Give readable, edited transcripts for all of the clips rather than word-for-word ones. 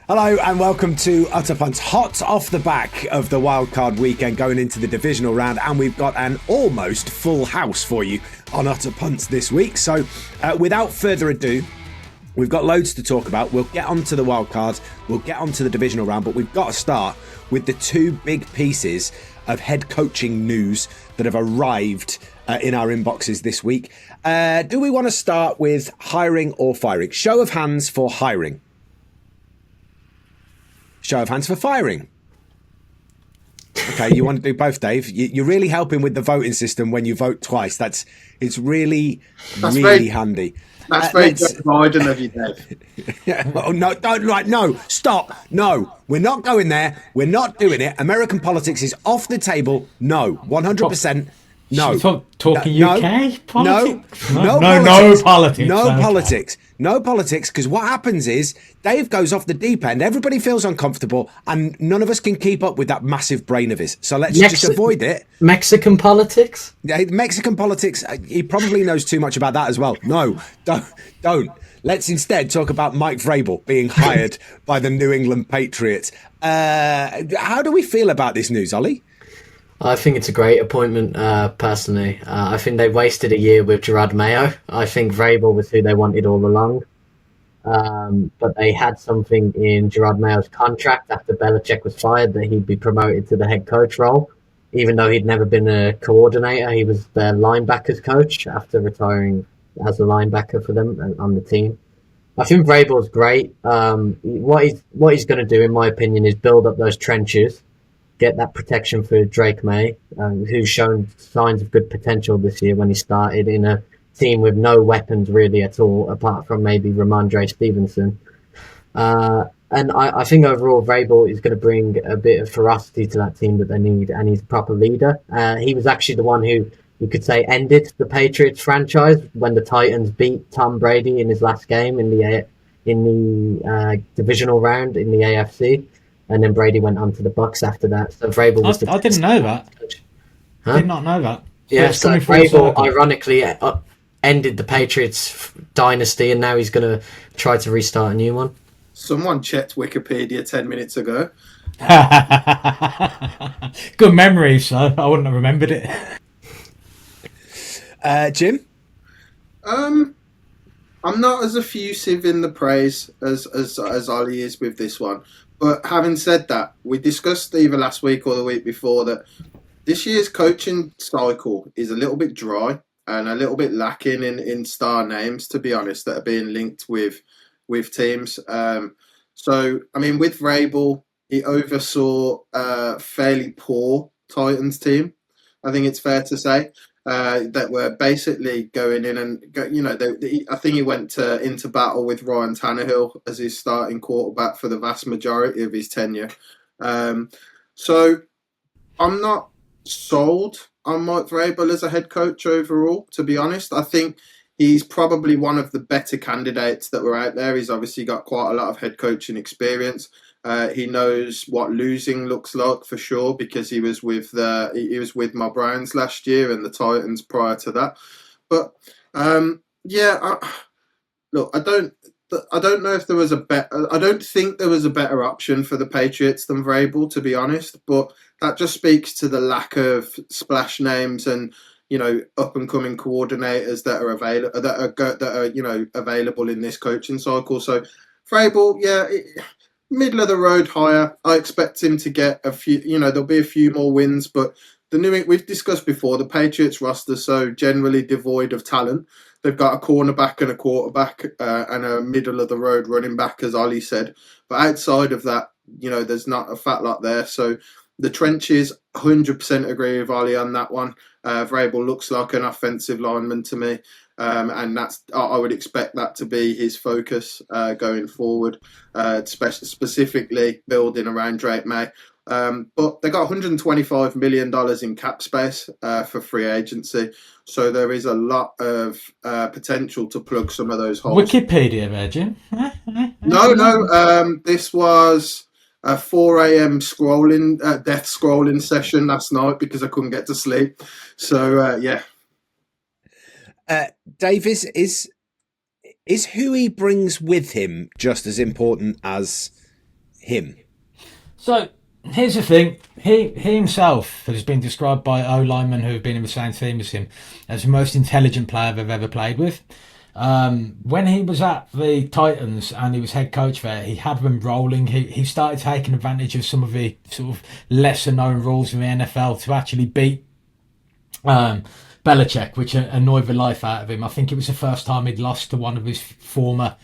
Hello and welcome to Utter Punts, hot off the back of the Wildcard weekend going into the divisional round, and we've got an almost full house for you on Utter Punts this week. So without further ado, we've got loads to talk about. We'll get onto the Wildcard, we'll get onto the divisional round, but we've got to start with the two big pieces of head coaching news that have arrived in our inboxes this week. Do we want to start with hiring or firing? Show of hands for hiring. Show of hands for firing. Okay, you want to do both, Dave? You're really helping with the voting system when you vote twice. It's really handy. That's very Joe Biden of you, Dave. Yeah, well, no, don't, right, no, stop. No, we're not going there. We're not doing it. American politics is off the table. No, 100%. No. Talking UK politics? No politics. No politics, because what happens is Dave goes off the deep end, everybody feels uncomfortable, and none of us can keep up with that massive brain of his. So let's just avoid it. Mexican politics? Yeah, Mexican politics, he probably knows too much about that as well. No, don't. Let's instead talk about Mike Vrabel being hired by the New England Patriots. How do we feel about this news, Ollie? I think it's a great appointment, personally. I think they wasted a year with Gerard Mayo. I think Vrabel was who they wanted all along. But they had something in Gerard Mayo's contract after Belichick was fired that he'd be promoted to the head coach role. Even though he'd never been a coordinator, he was their linebackers coach after retiring as a linebacker for them on the team. I think Vrabel's great. What he's going to do, in my opinion, is build up those trenches, get that protection for Drake May, who's shown signs of good potential this year when he started in a team with no weapons really at all, apart from maybe Ramondre Stevenson. And I think overall Vrabel is going to bring a bit of ferocity to that team that they need, and he's a proper leader. He was actually the one who, you could say, ended the Patriots franchise when the Titans beat Tom Brady in his last game in the divisional round in the AFC. And then Brady went on to the Bucks after that. So Vrabel was I didn't know that. Huh? I did not know that. Yeah, so Vrabel ironically ended the Patriots dynasty, and now he's going to try to restart a new one. Someone checked Wikipedia 10 minutes ago. Good memory, so I wouldn't have remembered it. Jim? I'm not as effusive in the praise as Ollie is with this one. But having said that, we discussed either last week or the week before that this year's coaching cycle is a little bit dry and a little bit lacking in star names, to be honest, that are being linked with teams. So, I mean, with Vrabel, he oversaw a fairly poor Titans team, I think it's fair to say. That were basically going in and, I think he went into battle with Ryan Tannehill as his starting quarterback for the vast majority of his tenure. So I'm not sold on Mike Vrabel as a head coach overall, to be honest. I think he's probably one of the better candidates that were out there. He's obviously got quite a lot of head coaching experience. He knows what losing looks like for sure, because he was with my Browns last year and the Titans prior to that. But look, I don't know if there was I don't think there was a better option for the Patriots than Vrabel, to be honest. But that just speaks to the lack of splash names and up and coming coordinators that are available in this coaching cycle. So Vrabel, middle of the road hire. I expect him to get a few, there'll be a few more wins, but we've discussed before, the Patriots roster so generally devoid of talent. They've got a cornerback and a quarterback and a middle of the road running back, as Ollie said. But outside of that, there's not a fat lot there. So the trenches, 100% agree with Ollie on that one. Vrabel looks like an offensive lineman to me. And I would expect that to be his focus going forward, specifically building around Drake May. But they got $125 million in cap space for free agency, so there is a lot of potential to plug some of those holes. Wikipedia, Virgin? No. This was a 4 a.m. death scrolling session last night because I couldn't get to sleep. So yeah. Dave, is who he brings with him just as important as him? So here's the thing. He himself has been described by O-linemen who have been in the same team as him as the most intelligent player they've ever played with. When he was at the Titans and he was head coach there, he had them rolling. He started taking advantage of some of the sort of lesser known rules in the NFL to actually beat Belichick, which annoyed the life out of him. I think it was the first time he'd lost to one of his former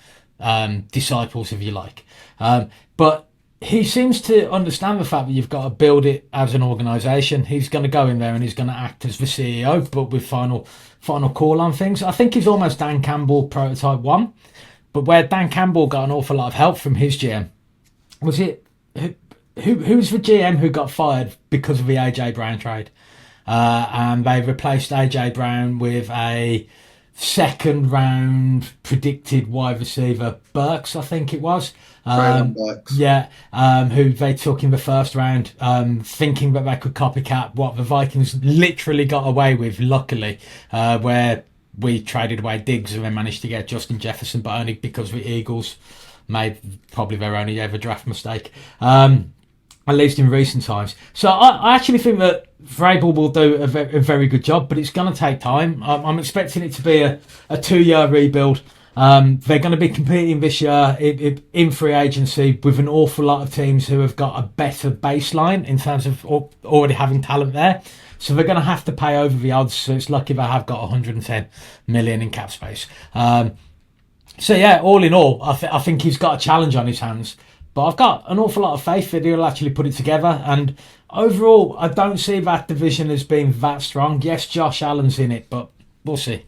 disciples, if you like. But he seems to understand the fact that you've got to build it as an organisation. He's going to go in there and he's going to act as the CEO, but with final call on things. I think he's almost Dan Campbell prototype 1, but where Dan Campbell got an awful lot of help from his GM. Was it who's the GM who got fired because of the AJ Brown trade? And they replaced AJ Brown with a second round predicted wide receiver, Burks, I think it was. Who they took in the first round, thinking that they could copycat what the Vikings literally got away with, luckily, where we traded away Diggs and then managed to get Justin Jefferson, but only because the Eagles made probably their only ever draft mistake, at least in recent times. So I actually think that Vrabel will do a very good job, but it's going to take time. I'm expecting it to be a 2-year rebuild. They're going to be competing this year in free agency with an awful lot of teams who have got a better baseline in terms of already having talent there. So they're going to have to pay over the odds. So it's lucky they have got 110 million in cap space. So yeah, all in all, I think he's got a challenge on his hands. But I've got an awful lot of faith that he'll actually put it together. And overall, I don't see that division as being that strong. Yes, Josh Allen's in it, but we'll see.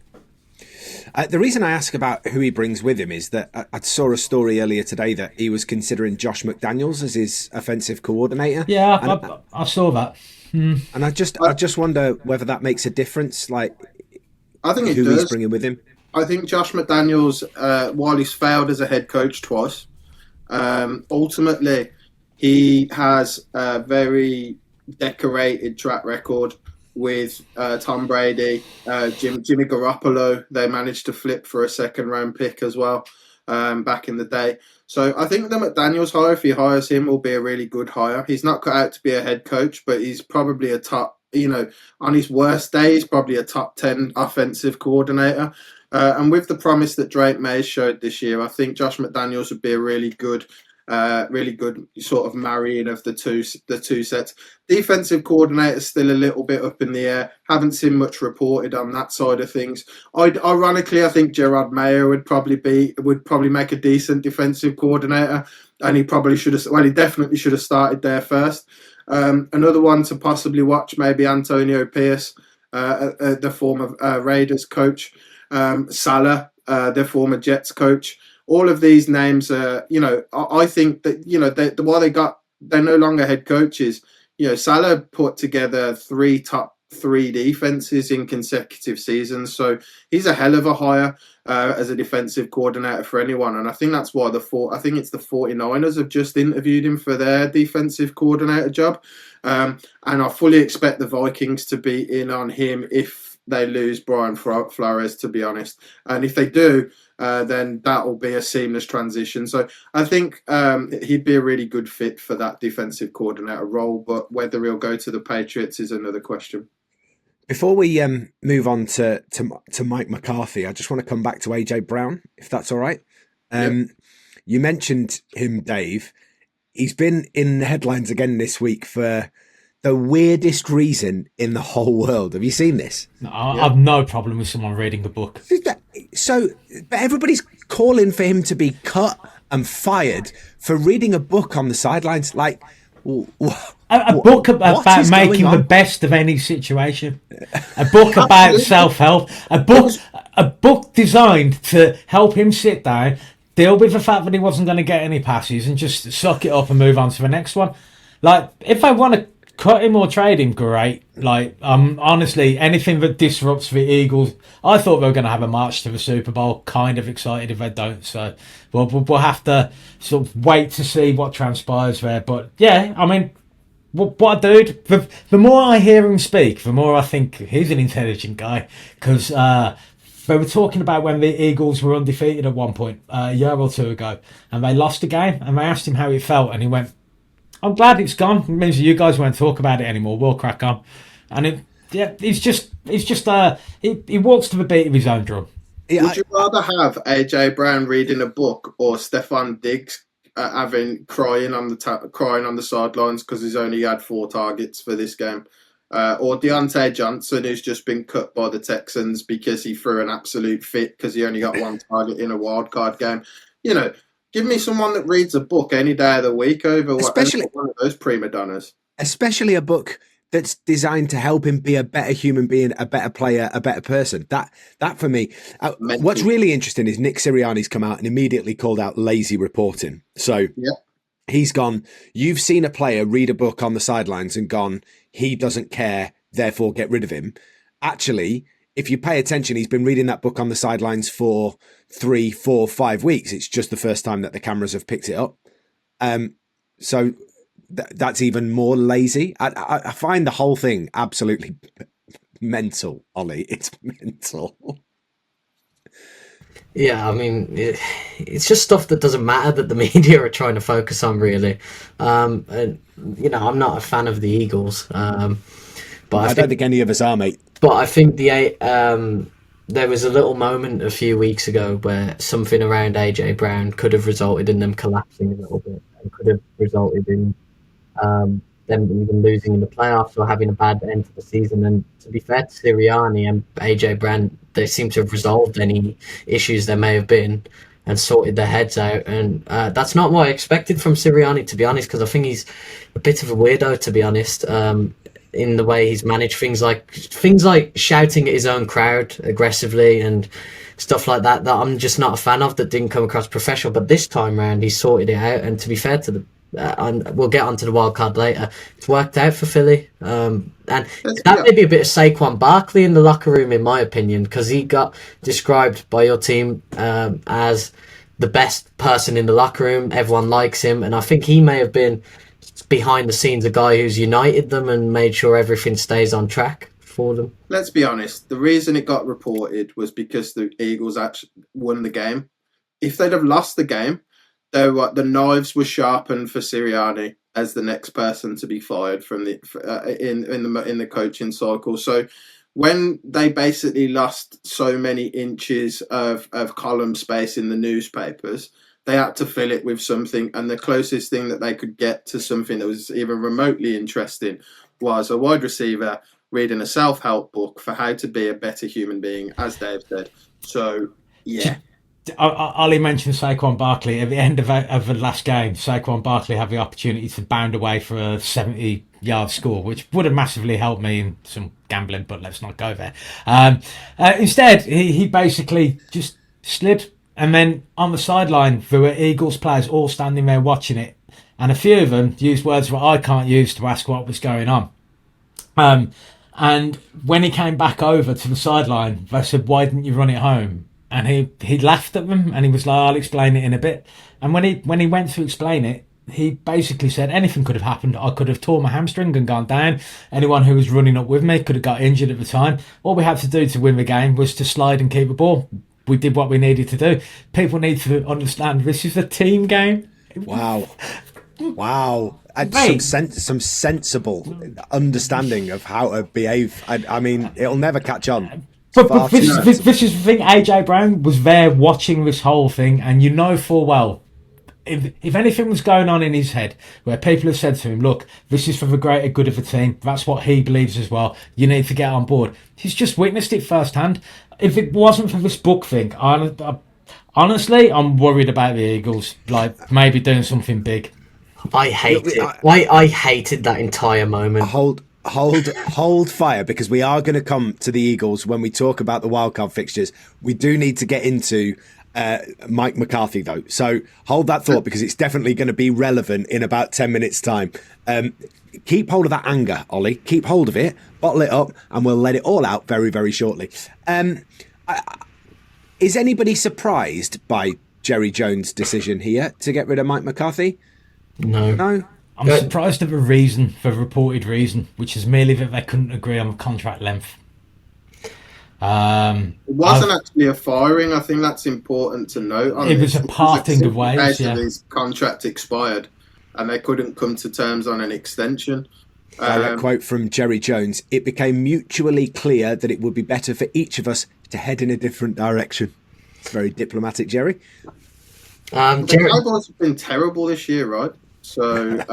The reason I ask about who he brings with him is that I saw a story earlier today that he was considering Josh McDaniels as his offensive coordinator. Yeah, I saw that. And I just wonder whether that makes a difference, like I think who he's bringing with him. I think Josh McDaniels, while he's failed as a head coach twice, ultimately he has a very decorated track record with Tom Brady, Jimmy Garoppolo. They managed to flip for a second round pick as well back in the day. So I think the McDaniels hire, if he hires him, will be a really good hire. He's not cut out to be a head coach, but he's probably a top, on his worst day, he's probably a top 10 offensive coordinator. And with the promise that Drake May showed this year, I think Josh McDaniels would be a really good sort of marrying of the two sets. Defensive coordinator still a little bit up in the air. Haven't seen much reported on that side of things. Ironically, I think Gerard Mayo would probably make a decent defensive coordinator, and he probably should have. Well, he definitely should have started there first. Another one to possibly watch, maybe Antonio Pierce, the former Raiders coach, Salah, the former Jets coach. All of these names, I think that, while they're no longer head coaches, Salah put together 3 top 3 defenses in consecutive seasons. So he's a hell of a hire as a defensive coordinator for anyone. And I think that's why I think it's the 49ers have just interviewed him for their defensive coordinator job. And I fully expect the Vikings to be in on him if they lose Brian Flores, to be honest. And if they do, then that will be a seamless transition. So I think he'd be a really good fit for that defensive coordinator role, but whether he'll go to the Patriots is another question. Before we move on to Mike McCarthy, I just want to come back to AJ Brown, if that's all right. Yep. You mentioned him, Dave. He's been in the headlines again this week for the weirdest reason in the whole world. Have you seen this? No, I have no problem with someone reading the book. So, but everybody's calling for him to be cut and fired for reading a book on the sidelines. Like, a book about making the best of any situation. A book about self-help. A book designed to help him sit down, deal with the fact that he wasn't going to get any passes, and just suck it up and move on to the next one. Like, if I want to cut him or trade him, great. Like, honestly, anything that disrupts the Eagles. I thought they were going to have a march to the Super Bowl. Kind of excited if they don't. So we'll have to sort of wait to see what transpires there. But yeah, I mean, what a dude. The more I hear him speak, the more I think he's an intelligent guy. Because they were talking about when the Eagles were undefeated at one point a year or two ago, and they lost a game, and they asked him how it felt, and he went, "I'm glad it's gone. It means you guys won't talk about it anymore. We'll crack on." And he walks to the beat of his own drum. Yeah, would you rather have AJ Brown reading a book or Stefan Diggs crying on the sidelines because he's only had 4 targets for this game? Or Deontay Johnson, who's just been cut by the Texans because he threw an absolute fit because he only got 1 target in a wildcard game. You know, give me someone that reads a book any day of the week over especially one of those prima donnas. Especially a book that's designed to help him be a better human being, a better player, a better person. That for me, what's really interesting is Nick Sirianni's come out and immediately called out lazy reporting. So he's gone, you've seen a player read a book on the sidelines and gone, he doesn't care, therefore get rid of him. Actually, if you pay attention, he's been reading that book on the sidelines for 3, 4, 5 weeks. It's just the first time that the cameras have picked it up. So that's even more lazy. I find the whole thing absolutely mental, Ollie. It's mental. Yeah, I mean, it's just stuff that doesn't matter that the media are trying to focus on, really. And you know, I'm not a fan of the Eagles, but I don't think any of us are, mate. But I think there was a little moment a few weeks ago where something around AJ Brown could have resulted in them collapsing a little bit, and could have resulted in them even losing in the playoffs or having a bad end to the season. And to be fair to Sirianni and AJ Brown, they seem to have resolved any issues there may have been and sorted their heads out. And that's not what I expected from Sirianni, to be honest, because I think he's a bit of a weirdo, to be honest, in the way he's managed things like shouting at his own crowd aggressively and stuff like that I'm just not a fan of, that didn't come across professional. But this time round, he sorted it out. And to be fair to the and we'll get onto the wild card later, it's worked out for Philly. And that may be a bit of Saquon Barkley in the locker room, in my opinion, because he got described by your team as the best person in the locker room. Everyone likes him, and I think he may have been behind the scenes a guy who's united them and made sure everything stays on track for them. Let's be honest, the reason it got reported was because the Eagles actually won the game. If they'd have lost the game, the knives were sharpened for Sirianni as the next person to be fired from in the coaching cycle. So when they basically lost so many inches of column space in the newspapers, they had to fill it with something. And the closest thing that they could get to something that was even remotely interesting was a wide receiver reading a self-help book for how to be a better human being, as Dave said. So, yeah. Ollie mentioned Saquon Barkley. At the end of the last game, Saquon Barkley had the opportunity to bound away for a 70-yard score, which would have massively helped me in some gambling, but let's not go there. Instead, he basically just slid, and then on the sideline, there were Eagles players all standing there watching it, and a few of them used words that I can't use to ask what was going on. And when he came back over to the sideline, they said, "Why didn't you run it home?" And he laughed at them, and he was like, "I'll explain it in a bit." And when he went to explain it, he basically said anything could have happened. I could have torn my hamstring and gone down. Anyone who was running up with me could have got injured at the time. All we had to do to win the game was to slide and keep the ball. We did what we needed to do. People need to understand this is a team game. Wow. And some sensible understanding of how to behave. I mean, it'll never catch on. But this is the thing. AJ Brown was there watching this whole thing, and you know full well, if anything was going on in his head, where people have said to him, "Look, this is for the greater good of the team," that's what he believes as well. You need to get on board. He's just witnessed it firsthand. If it wasn't for this book thing, honestly, I'm worried about the Eagles, like maybe doing something big. I hate it. I hated that entire moment. Hold fire, because we are going to come to the Eagles when we talk about the wildcard fixtures. We do need to get into Mike McCarthy, though. So hold that thought, because it's definitely going to be relevant in about 10 minutes' time. Keep hold of that anger, Ollie. Keep hold of it, bottle it up, and we'll let it all out very, very shortly. Is anybody surprised by Jerry Jones' decision here to get rid of Mike McCarthy? No. I'm surprised at the reason, the reported reason, which is merely that they couldn't agree on the contract length. It wasn't actually a firing. I think that's important to note. It was a parting of ways. Basically, his contract expired, and they couldn't come to terms on an extension. Direct quote from Jerry Jones: "It became mutually clear that it would be better for each of us to head in a different direction." It's very diplomatic, Jerry. The Cowboys have been terrible this year, right? So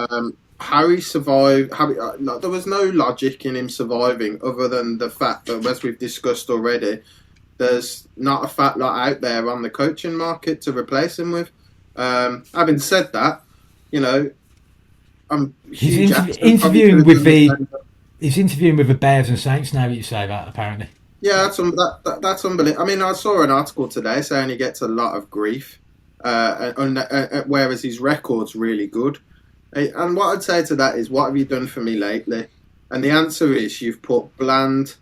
Harry survived. There was no logic in him surviving, other than the fact that, as we've discussed already, there's not a fat lot out there on the coaching market to replace him with. Having said that, he's interviewing with the Bears and Saints now that you say that, apparently. Yeah, that's unbelievable. I mean, I saw an article today saying he gets a lot of grief, whereas his record's really good. And what I'd say to that is, what have you done for me lately? And the answer is, you've put bland,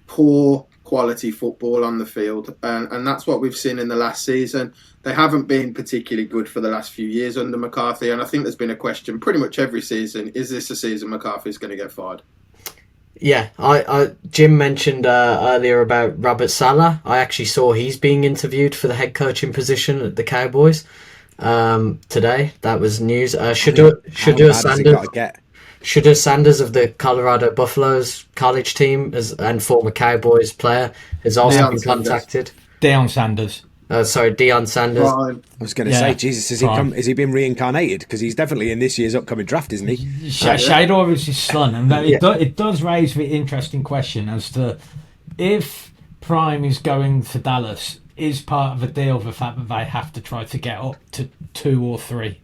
poor quality football on the field, and that's what we've seen in the last season. They haven't been particularly good for the last few years under McCarthy, and I think there's been a question pretty much every season: is this a season McCarthy's going to get fired? Yeah, Jim mentioned earlier about Robert Saleh. I actually saw he's being interviewed for the head coaching position at the Cowboys today. That was news. Shedeur Sanders of the Colorado Buffaloes college team and former Cowboys player has also been contacted. Deion Sanders. Deion Sanders. Right. I was going to say, Jesus, has he been reincarnated? Because he's definitely in this year's upcoming draft, isn't he? Shedeur is his son, and it does raise the interesting question as to if Prime is going to Dallas, is part of the deal the fact that they have to try to get up to 2 or 3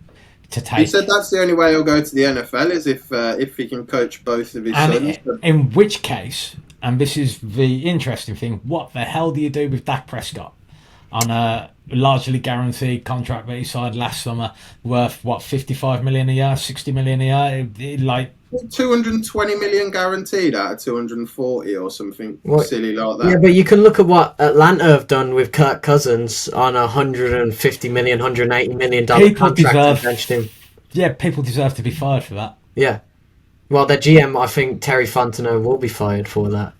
to take. He said that's the only way he'll go to the NFL is if he can coach both of his sons. In which case, and this is the interesting thing, what the hell do you do with Dak Prescott on a largely guaranteed contract that he signed last summer, worth what, 55 million a year, 60 million a year, like 220 million guaranteed out of 240 or something silly like that. Yeah, but you can look at what Atlanta have done with Kirk Cousins on a $150 million, $180 million contract and benched him. Yeah, people deserve to be fired for that. Yeah. Well, their GM, I think Terry Fontenot, will be fired for that.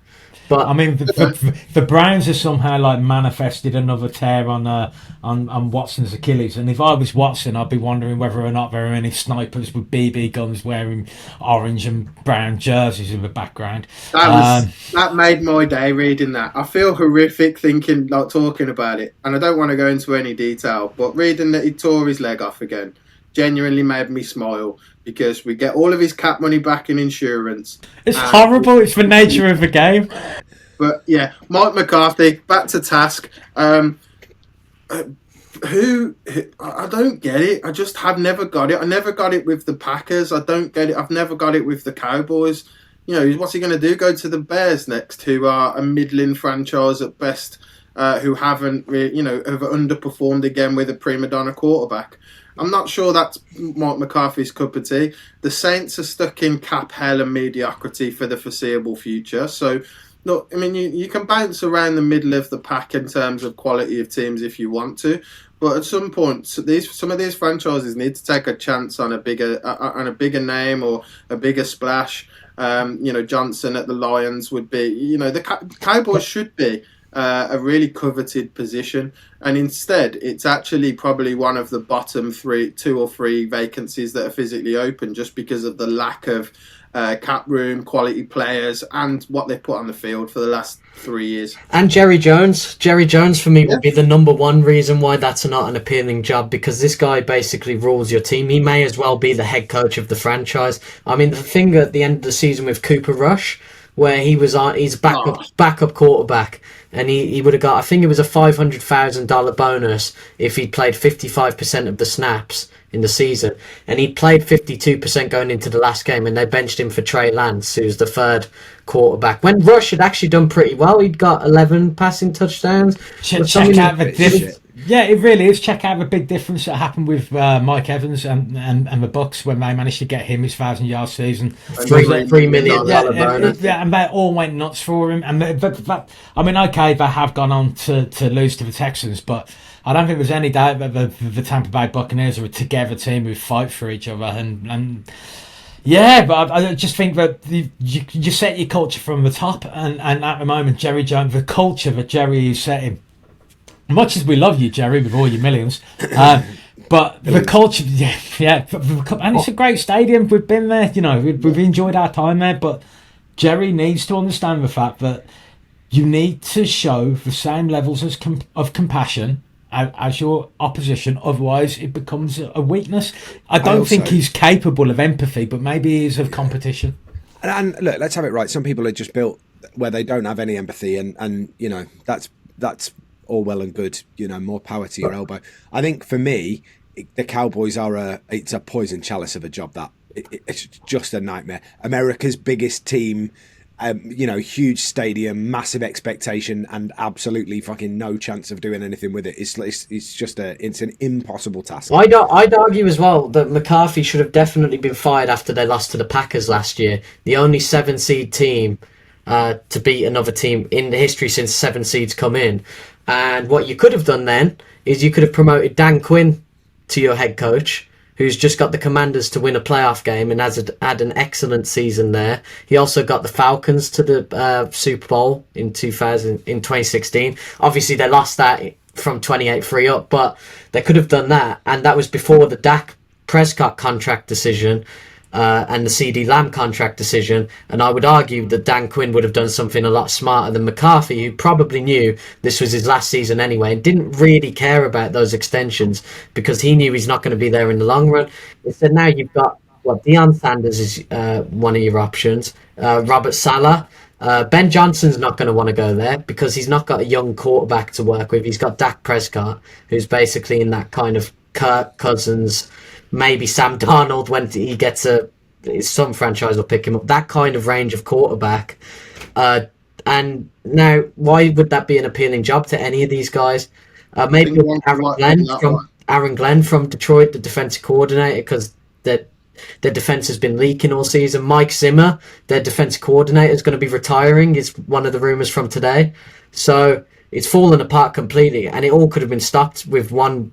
But I mean, the Browns have somehow like manifested another tear on Watson's Achilles, and if I was Watson, I'd be wondering whether or not there are any snipers with BB guns wearing orange and brown jerseys in the background. That made my day reading that. I feel horrific talking about it, and I don't want to go into any detail, but reading that he tore his leg off again genuinely made me smile, because we get all of his cap money back in insurance. It's horrible. It's the nature of the game. But yeah, Mike McCarthy, back to task. Who I don't get it. I just have never got it. I never got it with the Packers. I don't get it. I've never got it with the Cowboys. What's he going to do? Go to the Bears next, who are a middling franchise at best, who haven't really, have underperformed again with a prima donna quarterback. I'm not sure that's Mike McCarthy's cup of tea. The Saints are stuck in cap hell and mediocrity for the foreseeable future. So, look, I mean, you can bounce around the middle of the pack in terms of quality of teams if you want to, but at some point, some of these franchises need to take a chance on a bigger name or a bigger splash. Johnson at the Lions would be. The Cowboys should be a really coveted position, and instead it's actually probably one of the bottom 2 or 3 vacancies that are physically open, just because of the lack of cap room, quality players, and what they put on the field for the last 3 years. And Jerry Jones for me would be the number one reason why that's not an appealing job, because this guy basically rules your team. He may as well be the head coach of the franchise. I mean, the thing at the end of the season with Cooper Rush, where he's backup quarterback, and he would have got, I think it was a $500,000 bonus if he played 55% of the snaps in the season, and he played 52% going into the last game, and they benched him for Trey Lance, who's the third quarterback. When Rush had actually done pretty well, he'd got 11 passing touchdowns. Check out the difference. Yeah, it really is. Check out the big difference that happened with Mike Evans and the Bucks when they managed to get him his 1,000-yard season. $3 million bonus. And they all went nuts for him. And okay, they have gone on to lose to the Texans, but I don't think there's any doubt that the Tampa Bay Buccaneers are a together team who fight for each other. And Yeah, but I just think that you set your culture from the top, and at the moment, Jerry Jones, the culture that Jerry is setting. Much as we love you, Jerry, with all your millions, but the culture, and it's a great stadium. We've been there, we've enjoyed our time there. But Jerry needs to understand the fact that you need to show the same levels of compassion as your opposition, otherwise it becomes a weakness. I don't think he's capable of empathy, but maybe he is of competition. And look, let's have it right. Some people are just built where they don't have any empathy, and that's all well and good. More power to your elbow. I think for me, the Cowboys it's a poison chalice of a job. It's just a nightmare. America's biggest team. Huge stadium, massive expectation, and absolutely fucking no chance of doing anything with it. It's an impossible task. I'd argue as well that McCarthy should have definitely been fired after they lost to the Packers last year. The only 7-seed team to beat another team in the history since 7 seeds come in. And what you could have done then is you could have promoted Dan Quinn to your head coach, who's just got the Commanders to win a playoff game and has had an excellent season there. He also got the Falcons to the Super Bowl in 2016. Obviously, they lost that from 28-3 up, but they could have done that. And that was before the Dak Prescott contract decision and the CD Lamb contract decision. And I would argue that Dan Quinn would have done something a lot smarter than McCarthy, who probably knew this was his last season anyway and didn't really care about those extensions because he knew he's not going to be there in the long run. Instead, now you've got Deion Sanders is one of your options, Robert Saleh. Ben Johnson's not going to want to go there because he's not got a young quarterback to work with. He's got Dak Prescott, who's basically in that kind of Kirk Cousins, maybe Sam Darnold when he gets some franchise will pick him up. That kind of range of quarterback. And now, why would that be an appealing job to any of these guys? Maybe Aaron Glenn from Detroit, the defensive coordinator, because their defense has been leaking all season. Mike Zimmer, their defensive coordinator, is going to be retiring. Is one of the rumors from today. So it's fallen apart completely, and it all could have been stopped with one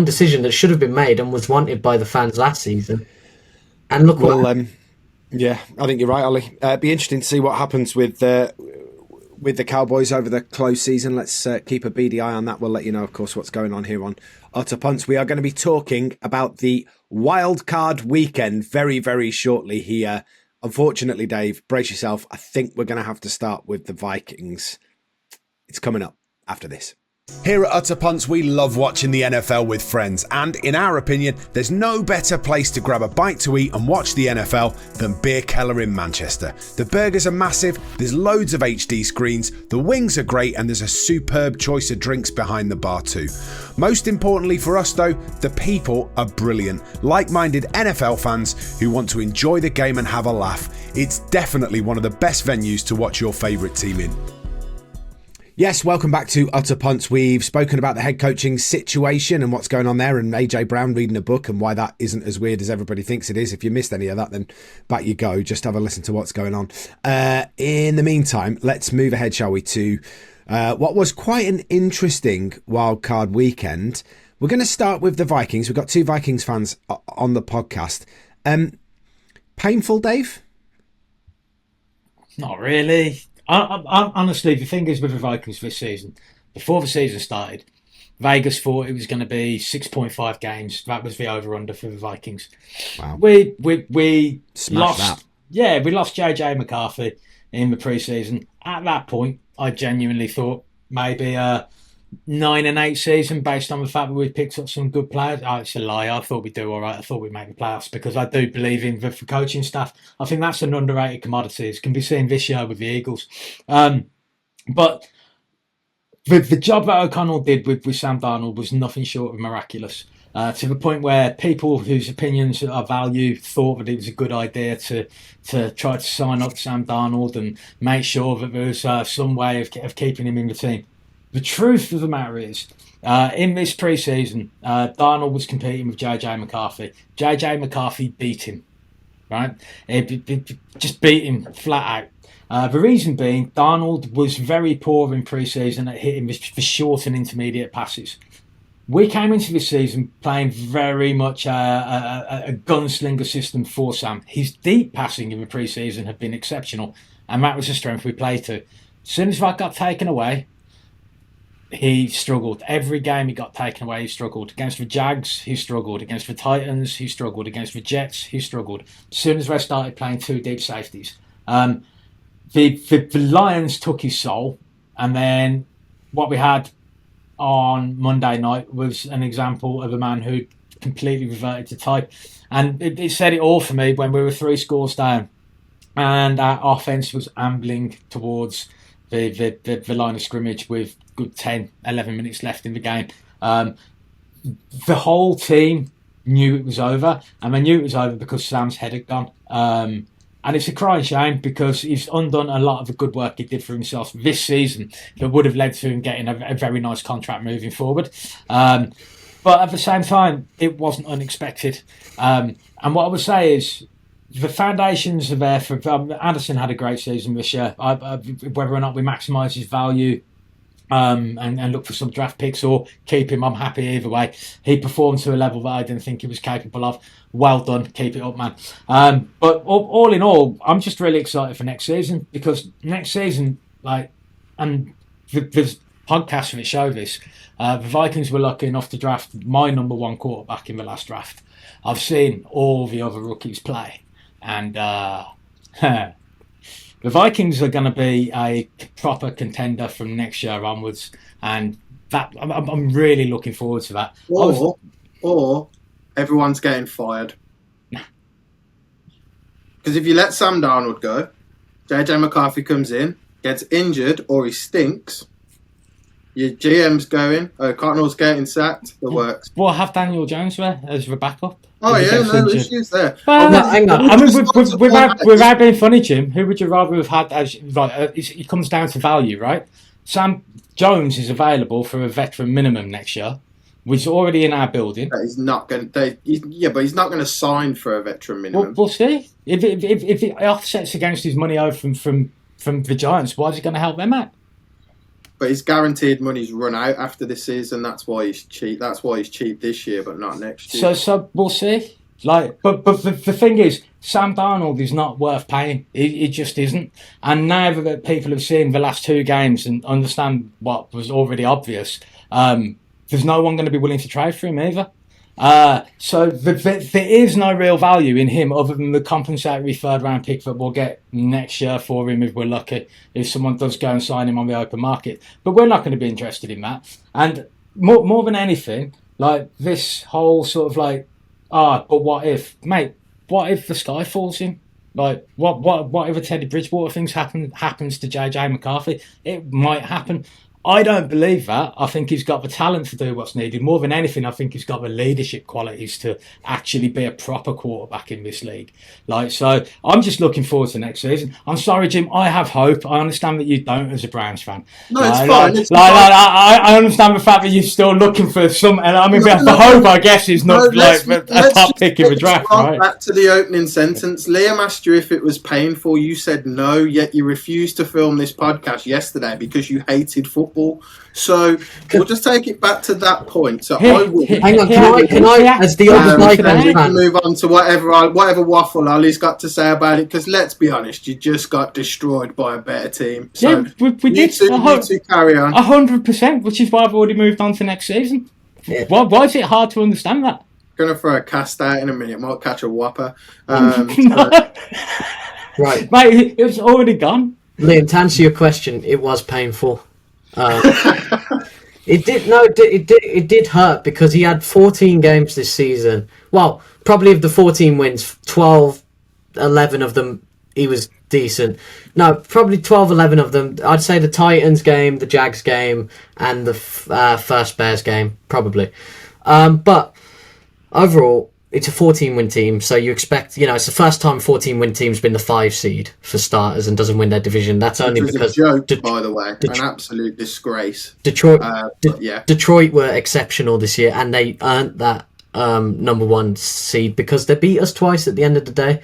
decision that should have been made and was wanted by the fans last season. And look yeah, I think you're right, Ollie. It'd be interesting to see what happens with the Cowboys over the close season. Let's keep a beady eye on that. We'll let you know, of course, what's going on here on Utter Punts. We are going to be talking about the Wildcard weekend very, very shortly here. Unfortunately, Dave, brace yourself. I think we're going to have to start with the Vikings. It's coming up after this. Here at Utter Punts, we love watching the NFL with friends, and in our opinion, there's no better place to grab a bite to eat and watch the NFL than Beer Keller in Manchester. The burgers are massive, there's loads of HD screens, the wings are great, and there's a superb choice of drinks behind the bar too. Most importantly for us though, the people are brilliant. Like-minded NFL fans who want to enjoy the game and have a laugh. It's definitely one of the best venues to watch your favourite team in. Yes, welcome back to Utter Punts. We've spoken about the head coaching situation and what's going on there, and AJ Brown reading a book and why that isn't as weird as everybody thinks it is. If you missed any of that, then back you go. Just have a listen to what's going on. In the meantime, let's move ahead, shall we, to what was quite an interesting wildcard weekend. We're going to start with the Vikings. We've got 2 Vikings fans on the podcast. Painful, Dave? Not really. Honestly, the thing is with the Vikings this season, before the season started, Vegas thought it was going to be 6.5 games. That was the over/under for the Vikings. Wow. We Smashed lost. That. Yeah, we lost JJ McCarthy in the preseason. At that point, I genuinely thought maybe a 9-8 season based on the fact that we picked up some good players. Oh, it's a lie. I thought we'd do all right. I thought we'd make the playoffs because I do believe in the coaching staff. I think that's an underrated commodity. It can be seen this year with the Eagles. But the job that O'Connell did with Sam Darnold was nothing short of miraculous. To the point where people whose opinions are valued thought that it was a good idea to try to sign up Sam Darnold and make sure that there was some way of keeping him in the team. The truth of the matter is, in this preseason, Darnold was competing with JJ McCarthy. JJ McCarthy beat him, right? It just beat him flat out. The reason being, Darnold was very poor in preseason at hitting the short and intermediate passes. We came into this season playing very much a gunslinger system for Sam. His deep passing in the pre-season had been exceptional, and that was a strength we played to. As soon as that got taken away, he struggled. Every game he got taken away, he struggled. Against the Jags, he struggled. Against the Titans, he struggled. Against the Jets, he struggled. As soon as they started playing two deep safeties. The Lions took his soul, and then what we had on Monday night was an example of a man who completely reverted to type. And it said it all for me when we were 3 scores down and our offence was ambling towards the line of scrimmage with good 10, 11 minutes left in the game. The whole team knew it was over, and they knew it was over because Sam's head had gone. And it's a crying shame because he's undone a lot of the good work he did for himself this season that would have led to him getting a very nice contract moving forward. But at the same time, it wasn't unexpected. And what I would say is the foundations are there for... Anderson had a great season this year. Whether or not we maximise his value and look for some draft picks or keep him, I'm happy either way. He performed to a level that I didn't think he was capable of. Well done, keep it up, man. But all in all, I'm just really excited for next season, because next season, and there's podcasts that show this, the Vikings were lucky enough to draft my number 1 quarterback in the last draft. I've seen all the other rookies play, and the Vikings are going to be a proper contender from next year onwards, and that I'm really looking forward to that. Or everyone's getting fired. Because if you let Sam Darnold go, JJ McCarthy comes in, gets injured, or he stinks. Your GM's going, Cottonell's getting sacked, the works. We'll have Daniel Jones there as the backup. Oh, yeah, no issues there. Well, hang on. I mean, without being funny, Jim, who would you rather have had as... it comes down to value, right? Sam Jones is available for a veteran minimum next year, which is already in our building. But he's not going to... but he's not going to sign for a veteran minimum. We'll see. If it offsets against his money owed from the Giants, why is it going to help them out? But his guaranteed money's run out after this season. That's why he's cheap. That's why he's cheap this year, but not next year. So we'll see. But the thing is, Sam Darnold is not worth paying. It just isn't. And now that people have seen the last 2 games and understand what was already obvious, there's no one going to be willing to trade for him either. So there is no real value in him other than the compensatory 3rd round pick that we'll get next year for him if we're lucky, if someone does go and sign him on the open market. But we're not going to be interested in that. And more than anything, this whole sort of but what if, mate? What if the sky falls in? What if a Teddy Bridgewater thing happens to JJ McCarthy? It might happen. I don't believe that. I think he's got the talent to do what's needed. More than anything, I think he's got the leadership qualities to actually be a proper quarterback in this league. So I'm just looking forward to next season. I'm sorry, Jim. I have hope. I understand that you don't as a Browns fan. No, it's fine. I understand the fact that you're still looking for some. And I mean, the hope, I guess, is not a top pick in the draft, right? Back to the opening sentence. Liam asked you if it was painful. You said no, yet you refused to film this podcast yesterday because you hated football. So we'll just take it back to that point. So I would. Hang on, can I as the other Vikings we can move on to whatever waffle Ali's got to say about it. Because let's be honest, you just got destroyed by a better team. So we did. You two carry on. 100%, which is why I've already moved on to next season. Yeah. Why is it hard to understand that? Gonna throw a cast out in a minute. Might catch a whopper. Right, mate, it's already gone. Liam, to answer your question, it was painful. It did hurt because he had 14 games this season. Well, probably of the 14 wins, 11 of them he was decent. No, probably 11 of them. I'd say the Titans game, the Jags game, and the first Bears game, probably. But overall, it's a 14-win team, so you expect, it's the first time 14-win team's been the 5 seed for starters and doesn't win their division. That's only because... a joke, by the way. An absolute disgrace. Detroit were exceptional this year, and they earned that number 1 seed because they beat us twice at the end of the day.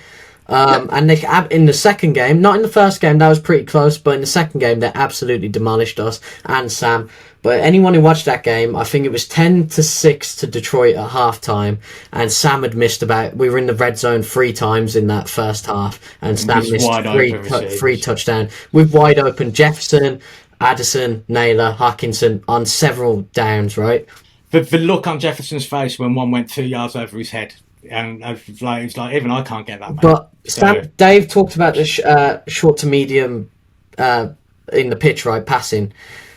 And they in the second game, not in the first game, that was pretty close, but in the second game, they absolutely demolished us and Sam. But anyone who watched that game, I think it was 10-6 to Detroit at halftime, and Sam had missed we were in the red zone 3 times in that first half, and Sam missed three touchdowns with wide open Jefferson, Addison, Naylor, Hawkinson on several downs, right? The look on Jefferson's face when one went 2 yards over his head, and it's like even I can't get that. Man. But Dave talked about the short to medium in the pitch, right, passing.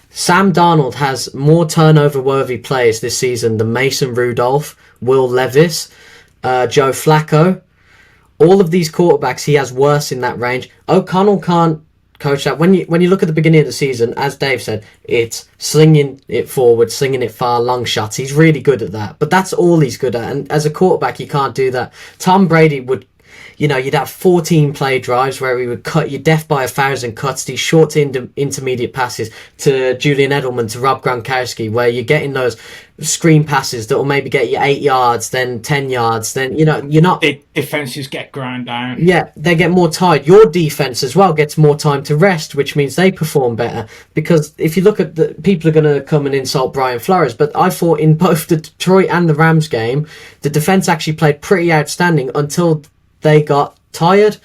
Sam Darnold has more turnover-worthy players this season than Mason Rudolph, Will Levis, Joe Flacco. All of these quarterbacks, he has worse in that range. O'Connell can't coach that. When you look at the beginning of the season, as Dave said, it's slinging it forward, slinging it far, long shots. He's really good at that. But that's all he's good at. And as a quarterback, you can't do that. Tom Brady would... you'd have 14 play drives where he would cut you death by 1,000 cuts, these short to intermediate passes to Julian Edelman, to Rob Gronkowski, where you're getting those screen passes that will maybe get you 8 yards, then 10 yards, then, you're not... The defenses get ground down. Yeah, they get more tired. Your defense as well gets more time to rest, which means they perform better. Because if you look at people are going to come and insult Brian Flores, but I thought in both the Detroit and the Rams game, the defense actually played pretty outstanding until they got tired.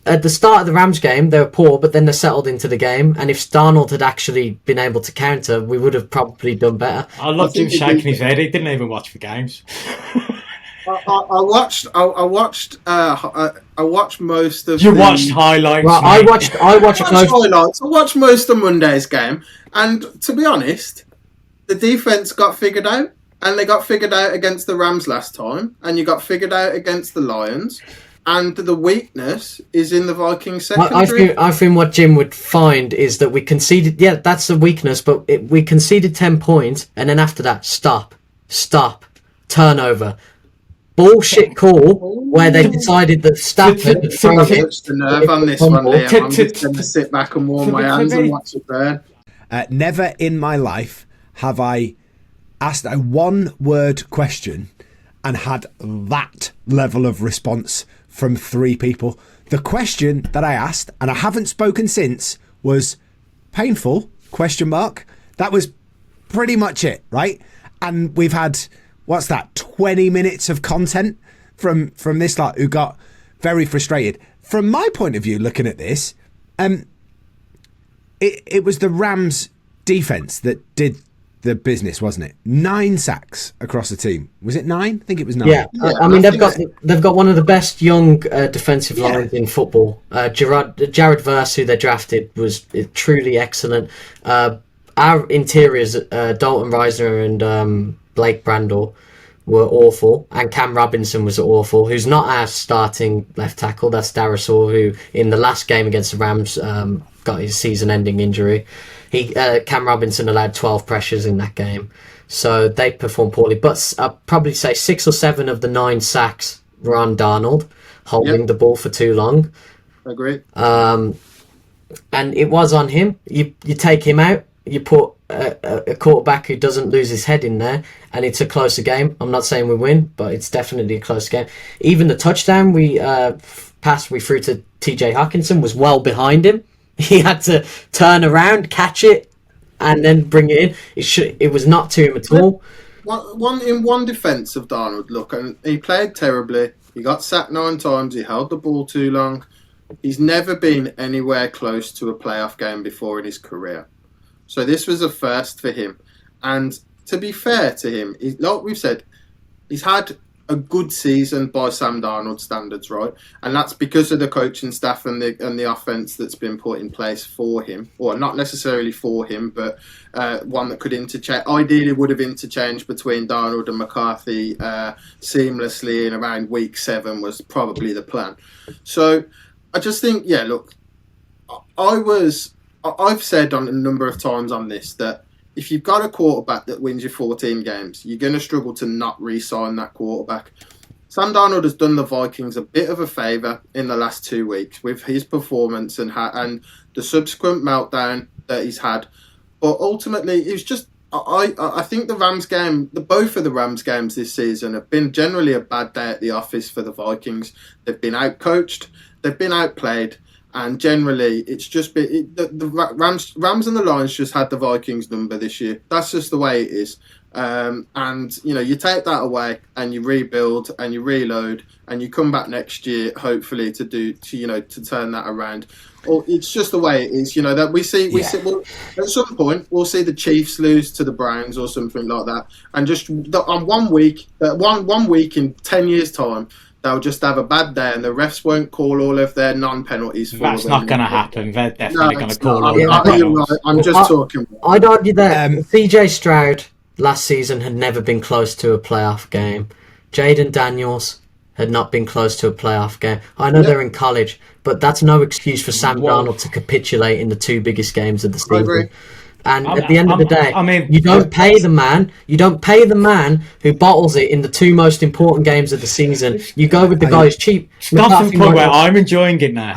At the start of the Rams game, they were poor, but then they settled into the game. And if Darnold had actually been able to counter, we would have probably done better. I loved him shaking his head. He didn't even watch the games. I watched most of. You watched highlights. Well, I watched highlights. I watched most of Monday's game, and to be honest, the defense got figured out. And they got figured out against the Rams last time, and you got figured out against the Lions. And the weakness is in the Vikings secondary. I think what Jim would find is that we conceded. Yeah, that's the weakness, but we conceded 10 points, and then after that, stop, turnover, bullshit call where they decided that Stafford. I've touched the nerve on this one, Liam. I'm just going to sit back and warm my hands and watch it burn. Never in my life have I asked a one-word question and had that level of response from 3 people. The question that I asked, and I haven't spoken since, was painful, ? That was pretty much it, right? And we've had, 20 minutes of content from this lot who got very frustrated. From my point of view, looking at this, it was the Rams defense that did the business, wasn't it? 9 sacks across the team. Was it 9? I think it was 9. Yeah, I mean they've got one of the best young defensive lines in football. Jared Verse, who they drafted, was truly excellent. Our interiors, Dalton Reisner and Blake Brandel, were awful, and Cam Robinson was awful. Who's not our starting left tackle? That's Darisaw, who in the last game against the Rams got his season-ending injury. Cam Robinson allowed 12 pressures in that game, so they performed poorly. But I'd probably say 6 or 7 of the 9 sacks were on Darnold, holding the ball for too long. Agree. And it was on him. You take him out, you put a quarterback who doesn't lose his head in there, and it's a closer game. I'm not saying we win, but it's definitely a close game. Even the touchdown we threw to TJ Hawkinson was well behind him. He had to turn around, catch it, and then bring it in. It was not to him at all. One defence of Darnold, look, and he played terribly. He got sacked 9 times. He held the ball too long. He's never been anywhere close to a playoff game before in his career. So this was a first for him. And to be fair to him, like we've said, he's had a good season by Sam Darnold standards, right? And that's because of the coaching staff and the offense that's been put in place for him, or not necessarily for him, but one that could interchange. Ideally, would have interchanged between Darnold and McCarthy seamlessly in around week 7 was probably the plan. So I just think, look, I've said on a number of times on this that if you've got a quarterback that wins you 14 games, you're going to struggle to not re-sign that quarterback. Sam Darnold has done the Vikings a bit of a favour in the last 2 weeks with his performance and the subsequent meltdown that he's had. But ultimately, it was just... I think the Rams game, both of the Rams games this season have been generally a bad day at the office for the Vikings. They've been outcoached, they've been outplayed, And generally, it's just been the Rams and the Lions just had the Vikings number this year. That's just the way it is. And you take that away and you rebuild and you reload and you come back next year, hopefully to turn that around. Or it's just the way it is. That we see. Well, at some point we'll see the Chiefs lose to the Browns or something like that, and just on 1 week, one week in 10 years' time. They'll just have a bad day, and the refs won't call all of their non-penalties for them. That's not going to happen. They're definitely going to call all of their penalties. Right. I'm just talking. I'd argue that CJ Stroud last season had never been close to a playoff game. Jaden Daniels had not been close to a playoff game. I know they're in college, but that's no excuse for Sam Darnold to capitulate in the two biggest games of the season. I agree. And at the end of the day, you don't pay the man. You don't pay the man who bottles it in the two most important games of the season. You go with the guy who's cheap. That's the point where I'm enjoying it now.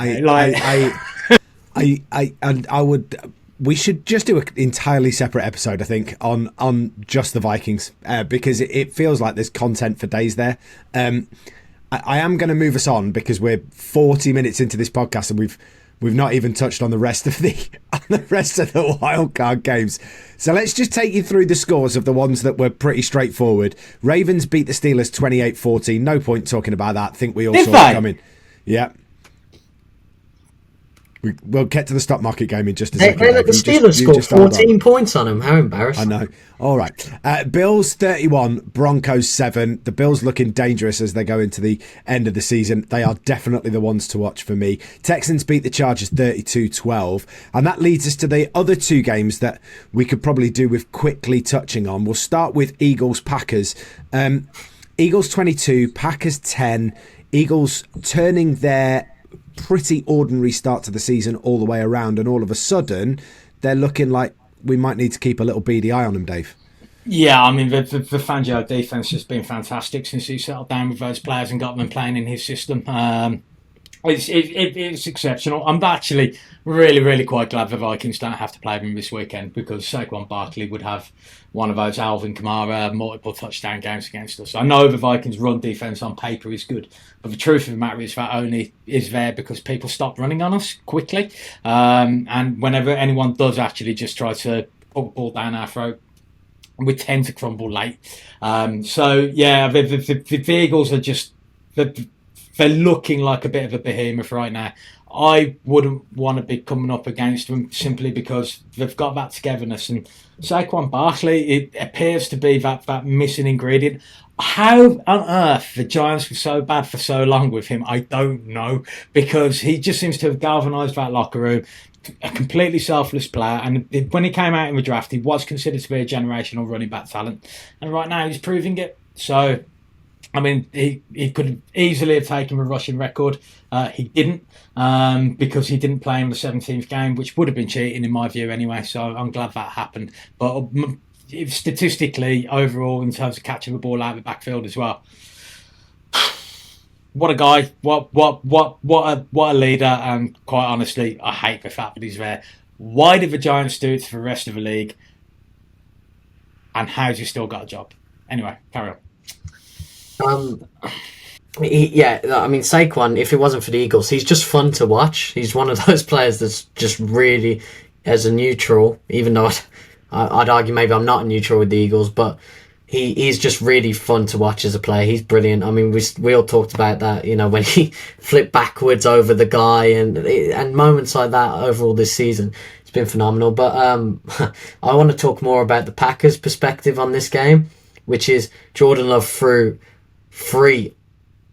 We should just do an entirely separate episode, I think, on just the Vikings, because it feels like there's content for days there. I am going to move us on because we're 40 minutes into this podcast and we've not even touched on the rest of the wildcard games. So let's just take you through the scores of the ones that were pretty straightforward. Ravens beat the Steelers 28-14. No point talking about that. I think we all saw it coming. Yeah. We'll get to the stock market game in just a second. The Steelers scored 14 points on them. How embarrassing. I know. All right. Bills 31, Broncos 7. The Bills looking dangerous as they go into the end of the season. They are definitely the ones to watch for me. Texans beat the Chargers 32-12. And that leads us to the other two games that we could probably do with quickly touching on. We'll start with Eagles-Packers. Eagles 22, Packers 10. Eagles turning their pretty ordinary start to the season all the way around, and all of a sudden they're looking like we might need to keep a little beady eye on them, Dave. Yeah, I mean the Fangio defense has been fantastic since he settled down with those players and got them playing in his system. It's exceptional. I'm actually really quite glad the Vikings don't have to play them this weekend, because Saquon Barkley would have one of those Alvin Kamara multiple touchdown games against us. I know the Vikings' run defense on paper is good, but the truth of the matter is that only is there because people stop running on us quickly. And whenever anyone does actually just try to put the ball down our throat, we tend to crumble late. So yeah, the Eagles are just they're looking like a bit of a behemoth right now. I wouldn't want to be coming up against them simply because they've got that togetherness. And Saquon Barkley, it appears to be that missing ingredient. How on earth the Giants were so bad for so long with him, I don't know, because he just seems to have galvanised that locker room. A completely selfless player, and when he came out in the draft, he was considered to be a generational running back talent, and right now he's proving it. So, I mean, he could easily have taken a rushing record. He didn't, because he didn't play in the 17th game, which would have been cheating in my view anyway. So I'm glad that happened. But statistically, overall, in terms of catching the ball out of the backfield as well, what a guy! What a leader! And quite honestly, I hate the fact that he's there. Why did the Giants do it to the rest of the league? And how's he still got a job? Anyway, carry on. I mean, Saquon, if it wasn't for the Eagles, he's just fun to watch. He's one of those players that's just really, as a neutral, even though I'd argue maybe I'm not a neutral with the Eagles, but he's just really fun to watch as a player. He's brilliant. I mean, we all talked about that, when he flipped backwards over the guy and moments like that overall this season. It's been phenomenal. But I want to talk more about the Packers' perspective on this game, which is Jordan Love threw 3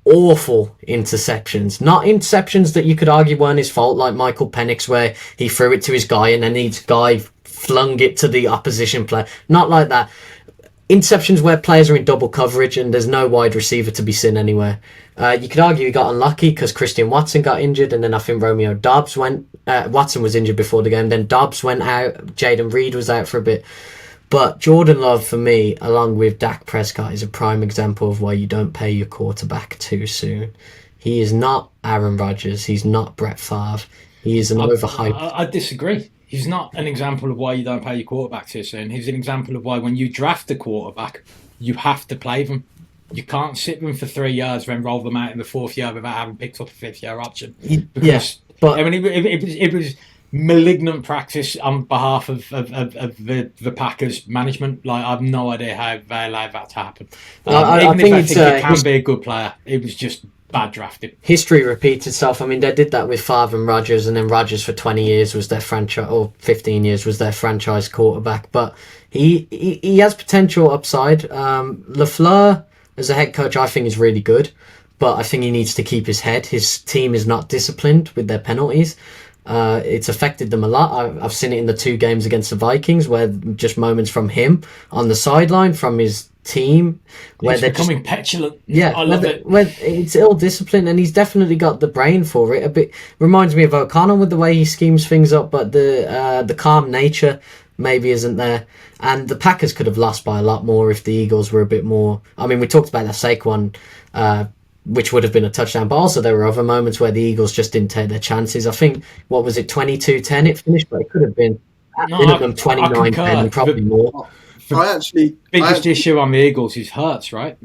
awful interceptions. Not interceptions that you could argue weren't his fault, like Michael Penix, where he threw it to his guy and then his guy flung it to the opposition player. Not like that. Interceptions where players are in double coverage and there's no wide receiver to be seen anywhere. You could argue he got unlucky because Christian Watson got injured, and then I think Romeo Dobbs went... Watson was injured before the game, then Dobbs went out, Jaden Reed was out for a bit. But Jordan Love, for me, along with Dak Prescott, is a prime example of why you don't pay your quarterback too soon. He is not Aaron Rodgers. He's not Brett Favre. He is an overhyped... I disagree. He's not an example of why you don't pay your quarterback too soon. He's an example of why when you draft a quarterback, you have to play them. You can't sit them for 3 years, then roll them out in the 4th year without having picked up a 5th-year option. Because But I mean, it was malignant practice on behalf of the Packers management. Like, I've no idea how they allowed that to happen. I think if they think he can be a good player, it was just bad drafting. History repeats itself. I mean, they did that with Favre and Rodgers, and then Rodgers for 20 years was their franchise, or 15 years was their franchise quarterback. But he has potential upside. LaFleur, as a head coach, I think is really good, but I think he needs to keep his head. His team is not disciplined with their penalties. It's affected them a lot. I've seen it in the 2 games against the Vikings, where just moments from him on the sideline, from his team, where they're becoming petulant. Yeah, I love it. When it's ill discipline, and he's definitely got the brain for it. A bit reminds me of O'Connell with the way he schemes things up, but the calm nature maybe isn't there. And the Packers could have lost by a lot more if the Eagles were a bit more. I mean, we talked about that Saquon, which would have been a touchdown, but also there were other moments where the Eagles just didn't take their chances. I think, what was it, 22-10 it finished, but it could have been minimum 29-10 and probably more. Biggest issue on the Eagles is Hurts, right?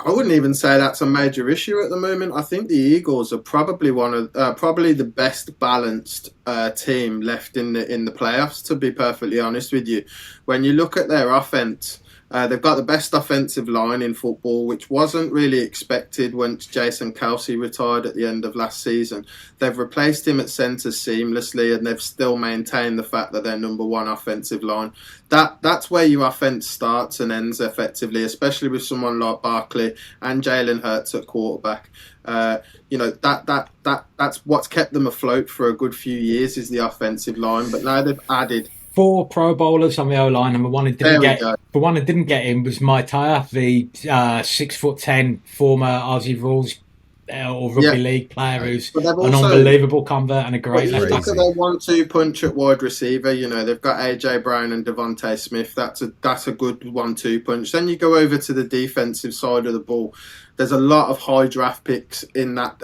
I wouldn't even say that's a major issue at the moment. I think the Eagles are probably probably the best balanced team left in the playoffs, to be perfectly honest with you. When you look at their offense, they've got the best offensive line in football, which wasn't really expected once Jason Kelce retired at the end of last season. They've replaced him at centre seamlessly, and they've still maintained the fact that they're number 1 offensive line. That's where your offense starts and ends effectively, especially with someone like Barkley and Jalen Hurts at quarterback. That's what's kept them afloat for a good few years, is the offensive line. But now they've added 4 Pro Bowlers on the O-line, and the one that didn't get in was Maitaya, the 6'10" former Aussie Rules or rugby league player who's an unbelievable convert and a great left tackle. Look at their 1-2 punch at wide receiver. They've got AJ Brown and Devontae Smith. That's a good 1-2 punch. Then you go over to the defensive side of the ball. There's a lot of high draft picks in that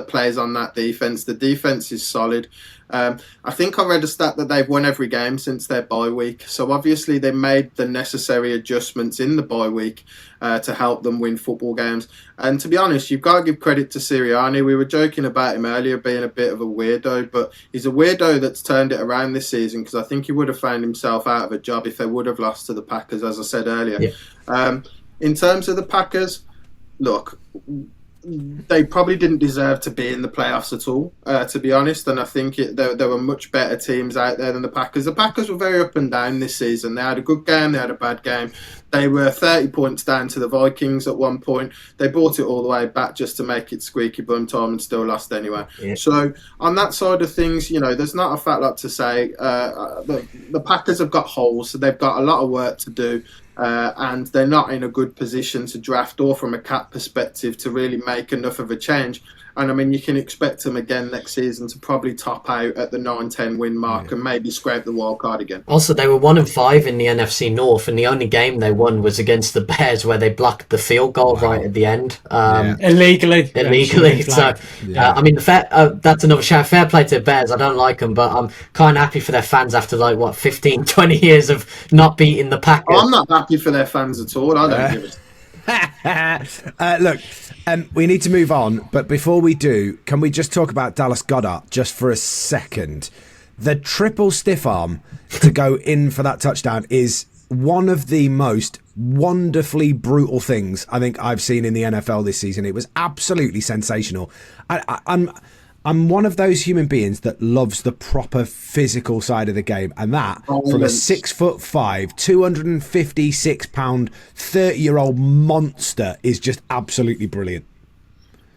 plays on that defense. The defense is solid. I think I read a stat that they've won every game since their bye week. So obviously they made the necessary adjustments in the bye week to help them win football games. And to be honest, you've got to give credit to Sirianni. We were joking about him earlier being a bit of a weirdo, but he's a weirdo that's turned it around this season, because I think he would have found himself out of a job if they would have lost to the Packers, as I said earlier. Yeah. In terms of the Packers, look, they probably didn't deserve to be in the playoffs at all, to be honest. And I think there were much better teams out there than the Packers. The Packers were very up and down this season. They had a good game, they had a bad game. They were 30 points down to the Vikings at one point. They brought it all the way back just to make it squeaky bum time, and still lost anyway. Yeah. So on that side of things, there's not a fat lot to say. The Packers have got holes, so they've got a lot of work to do. And they're not in a good position to draft or from a cap perspective to really make enough of a change. And I mean, you can expect them again next season to probably top out at the 9-10 win mark and maybe scrape the wild card again. Also, they were 1-5 in the NFC North, and the only game they won was against the Bears, where they blocked the field goal right at the end. Illegally. So, I mean, that's another shout. Fair play to the Bears. I don't like them, but I'm kind of happy for their fans after 15, 20 years of not beating the Packers. I'm not happy for their fans at all. I don't give a Look, we need to move on, but before we do, can we just talk about Dallas Goedert just for a second? The triple stiff arm to go in for that touchdown is one of the most wonderfully brutal things I think I've seen in the NFL this season. It was absolutely sensational. I'm one of those human beings that loves the proper physical side of the game, and that from a 6'5", 256-pound, 30-year-old monster is just absolutely brilliant.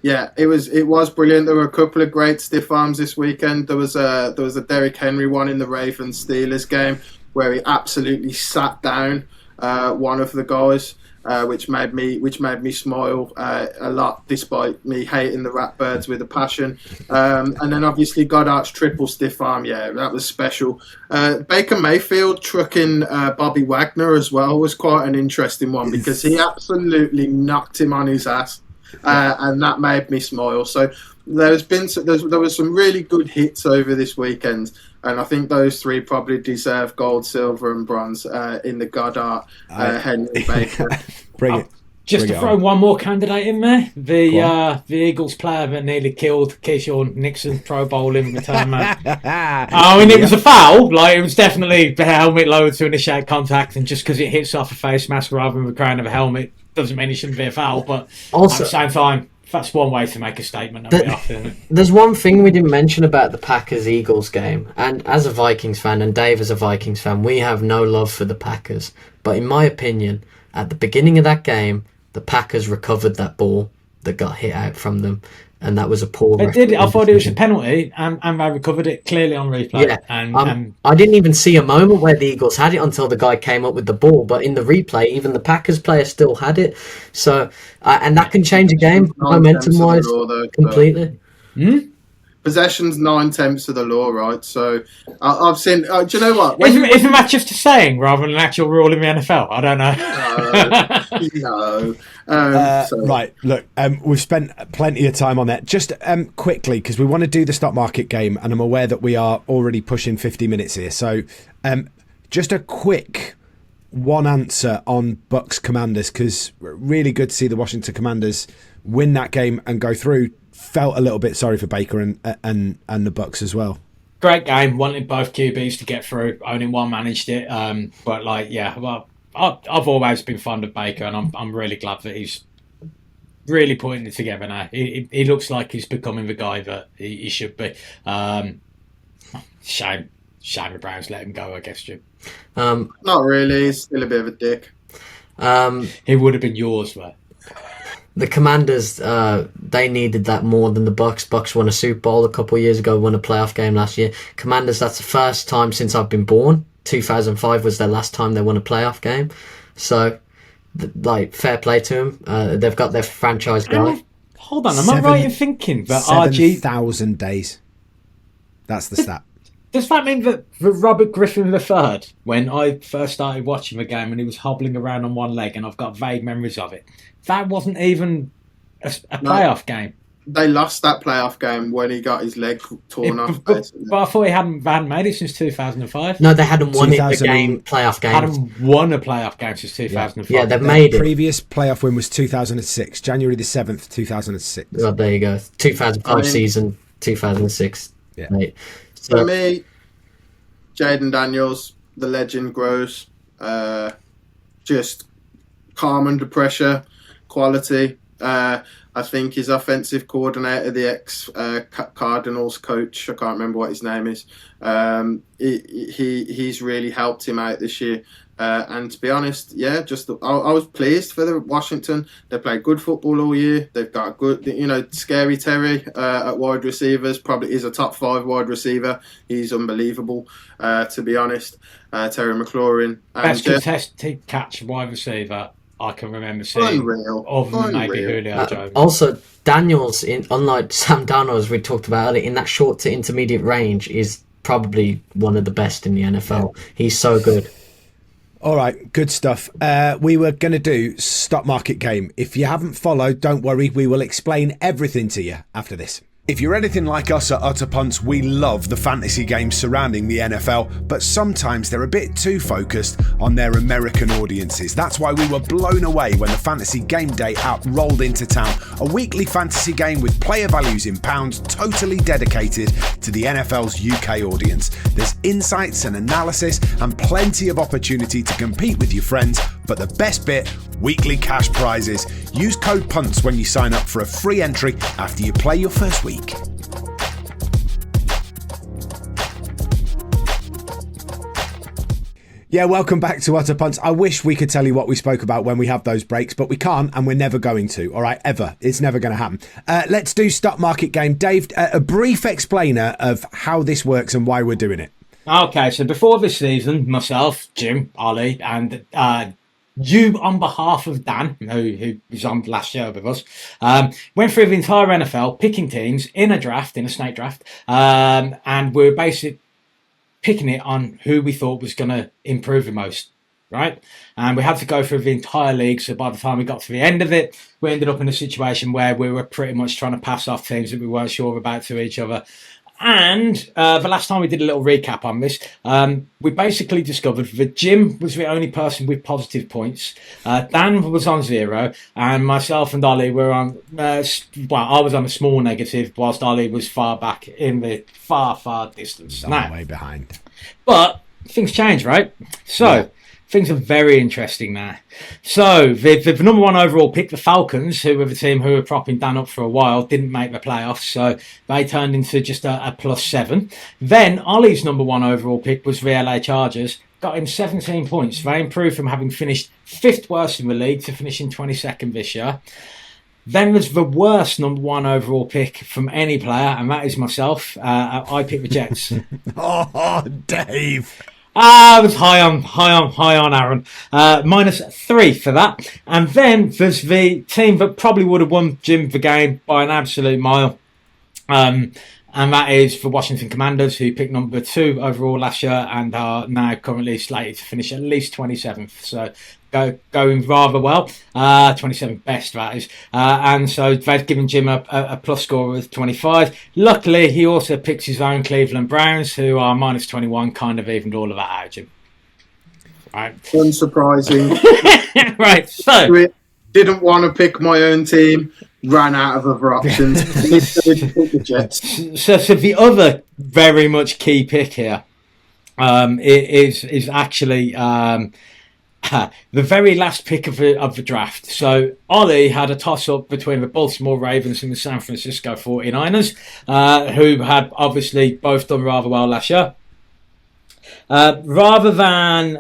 Yeah, it was brilliant. There were a couple of great stiff arms this weekend. There was a Derrick Henry one in the Ravens Steelers game where he absolutely sat down one of the guys. Which made me smile a lot, despite me hating the Ratbirds with a passion. And then obviously Goddard's triple stiff arm, that was special. Baker Mayfield trucking Bobby Wagner as well was quite an interesting one, because he absolutely knocked him on his ass, and that made me smile. So there was some really good hits over this weekend. And I think those three probably deserve gold, silver, and bronze in the Goddard, Henry, Baker. Bring it. Just Bring to it throw on. one more candidate in there, the Go on. Eagles player that nearly killed Keyshawn Nixon, Pro Bowling return man. I mean, it was a foul. Like, it was definitely the helmet lowered to initiate contact, and just because it hits off a face mask rather than the crown of a helmet doesn't mean it shouldn't be a foul. But Also, at the same time, that's one way to make a statement. A bit off, isn't it? there's one thing we didn't mention about the Packers-Eagles game, and as a Vikings fan, and Dave as a Vikings fan, we have no love for the Packers. But in my opinion, at the beginning of that game, the Packers recovered that ball that got hit out from them, and that was a poor. They did. I thought it was a decision. penalty, and they recovered it clearly on replay. Yeah, And I didn't even see a moment where the Eagles had it until the guy came up with the ball. But in the replay, even the Packers player still had it. So, and that can change a game momentum-wise completely. Possession's 9/10 of the law, right? So I've seen. Do you know what? isn't that just a saying rather than an actual rule in the NFL? I don't know. No. Right, look, we've spent plenty of time on that. Just quickly, because we want to do the stock market game, and I'm aware that we are already pushing 50 minutes here. So just a quick one answer on Bucks Commanders, because really good to see the Washington Commanders win that game and go through. Felt a little bit sorry for Baker and the Bucks as well. Great game. Wanted both QBs to get through. Only one managed it. But I've always been fond of Baker, and I'm really glad that he's really putting it together now. He looks like he's becoming the guy that he should be. Shame the Browns let him go, I guess, Jim. Not really. He's still a bit of a dick. He would have been yours, though. The Commanders, they needed that more than the Bucks. Bucks won a Super Bowl a couple of years ago, won a playoff game last year. Commanders, that's the first time since I've been born. 2005 was their last time they won a playoff game. So, fair play to them. They've got their franchise guy. Hold on, am I right in thinking that RG... 7,000 days. That's the stat. Does that mean that Robert Griffin III, when I first started watching the game and he was hobbling around on one leg, and I've got vague memories of it, that wasn't even a playoff game? They lost that playoff game when he got his leg torn off. But I thought they hadn't made it since 2005. No, they hadn't won it playoff game. Hadn't won a playoff game since 2005. Yeah, they've made it. The previous playoff win was 2006, January the 7th, 2006. Well, there you go. 2005 season, 2006. Yeah. Mate. For me, Jaden Daniels, the legend grows. Just calm under pressure, quality. I think his offensive coordinator, the ex-Cardinals coach, I can't remember what his name is, he's really helped him out this year. And to be honest, I was pleased for the Washington. They played good football all year. They've got good, Scary Terry at wide receivers, probably is a top 5 wide receiver. He's unbelievable, to be honest. Terry McLaurin. Best contested catch wide receiver I can remember seeing. Unreal. Other than maybe Julio Jones. Also, Daniels, unlike Sam Darnold, as we talked about earlier, in that short to intermediate range, is probably one of the best in the NFL. He's so good. All right, good stuff. We were going to do stock market game. If you haven't followed, don't worry. We will explain everything to you after this. If you're anything like us at Utter Punts, we love the fantasy games surrounding the NFL, but sometimes they're a bit too focused on their American audiences. That's why we were blown away when the Fantasy Game Day app rolled into town, a weekly fantasy game with player values in pounds totally dedicated to the NFL's UK audience. There's insights and analysis and plenty of opportunity to compete with your friends, but the best bit, weekly cash prizes. Use code PUNTS when you sign up for a free entry after you play your first week. Yeah, welcome back to Utter Punts. I wish we could tell you what we spoke about when we have those breaks, but we can't, and we're never going to. All right, ever. It's never going to happen. Let's do stock market game. Dave, a brief explainer of how this works and why we're doing it. Okay, so before this season, myself, Jim, Ollie, and you, on behalf of Dan, who was on last show with us, went through the entire NFL, picking teams in a snake draft, and we're basically picking it on who we thought was going to improve the most, right? And we had to go through the entire league, so by the time we got to the end of it, we ended up in a situation where we were pretty much trying to pass off teams that we weren't sure about to each other. And the last time we did a little recap on this, we basically discovered that Jim was the only person with positive points. Dan was on 0, and myself and Ollie were on, I was on a small negative, whilst Ollie was far back in the far distance. Some way behind. But things change, right? So things are very interesting now. So the number 1 overall pick, the Falcons, who were the team who were propping Dan up for a while, didn't make the playoffs, so they turned into just a +7. Then Ollie's number 1 overall pick was the LA Chargers, got him 17 points. They improved from having finished 5th worst in the league to finishing 22nd this year. Then there's the worst number 1 overall pick from any player, and that is myself. I picked the Jets. Oh, Dave. I was high on Aaron. -3 for that. And then there's the team that probably would have won Jim the game by an absolute mile. And that is the Washington Commanders, who picked number 2 overall last year and are now currently slated to finish at least 27th. So going rather well. 27th best, that is. And so they've given Jim a plus score of 25. Luckily, he also picks his own Cleveland Browns, who are -21, kind of evened all of that out, Jim. Right. Unsurprising. Right, so... Didn't want to pick my own team, ran out of other options. The Jets. So the other very much key pick here is actually... the very last pick of the draft. So Ollie had a toss-up between the Baltimore Ravens and the San Francisco 49ers, who had obviously both done rather well last year. Rather than